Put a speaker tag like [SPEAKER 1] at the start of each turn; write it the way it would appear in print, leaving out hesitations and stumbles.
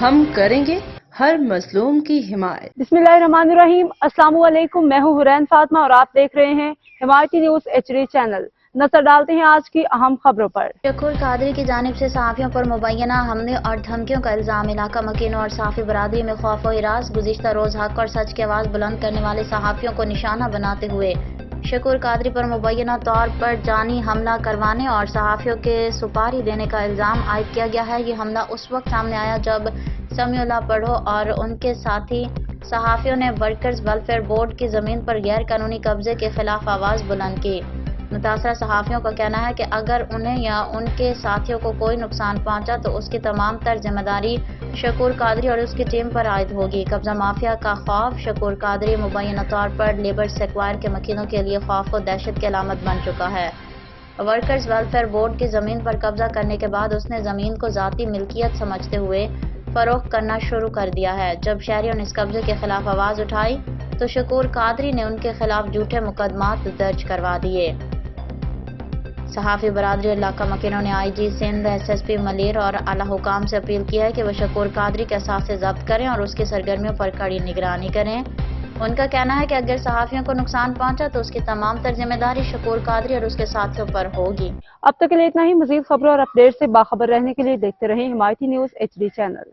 [SPEAKER 1] ہم کریں گے ہر مظلوم کی حمایت۔
[SPEAKER 2] بسم اللہ الرحمن الرحیم۔ السلام علیکم، میں ہوں حرین فاطمہ اور آپ دیکھ رہے ہیں حمایتی نیوز HD چینل۔ نظر ڈالتے ہیں آج کی اہم خبروں پر۔
[SPEAKER 3] شکور قادری کی جانب سے صحافیوں پر مبینہ حملے اور دھمکیوں کا الزام۔ علاقہ مکینوں اور صحافی برادری میں خوف و ہراس۔ گزشتہ روز حق اور سچ کی آواز بلند کرنے والے صحافیوں کو نشانہ بناتے ہوئے شکور قادری پر مبینہ طور پر جانی حملہ کروانے اور صحافیوں کے سپاری دینے کا الزام عائد کیا گیا ہے۔ یہ حملہ اس وقت سامنے آیا جب سمیع اللہ پڑھو اور ان کے ساتھی صحافیوں نے ورکرز ویلفیئر بورڈ کی زمین پر غیر قانونی قبضے کے خلاف آواز بلند کی۔ متاثرہ صحافیوں کا کہنا ہے کہ اگر انہیں یا ان کے ساتھیوں کو کوئی نقصان پہنچا تو اس کی تمام تر ذمہ داری شکور قادری اور اس کی ٹیم پر عائد ہوگی۔ قبضہ مافیا کا خوف۔ شکور قادری مبینہ طور پر لیبر سیکوائر کے مکینوں کے لیے خوف و دہشت کی علامت بن چکا ہے۔ ورکرز ویلفیئر بورڈ کی زمین پر قبضہ کرنے کے بعد اس نے زمین کو ذاتی ملکیت سمجھتے ہوئے فروخت کرنا شروع کر دیا ہے۔ جب شہریوں نے اس قبضے کے خلاف آواز اٹھائی تو شکور قادری نے ان کے خلاف جھوٹے مقدمات درج کروا دیے۔ صحافی برادری علاقہ مکینوں نے IG سندھ، SSP ملیر اور اعلیٰ حکام سے اپیل کی ہے کہ وہ شکور قادری کے اثاثے ضبط کریں اور اس کی سرگرمیوں پر کڑی نگرانی کریں۔ ان کا کہنا ہے کہ اگر صحافیوں کو نقصان پہنچا تو اس کی تمام تر ذمہ داری شکور قادری اور اس کے ساتھیوں پر ہوگی۔
[SPEAKER 2] اب تک کے لیے اتنا ہی۔ مزید خبروں اور اپڈیٹ سے باخبر رہنے کے لیے دیکھتے رہیں حمایتی نیوز HD چینل۔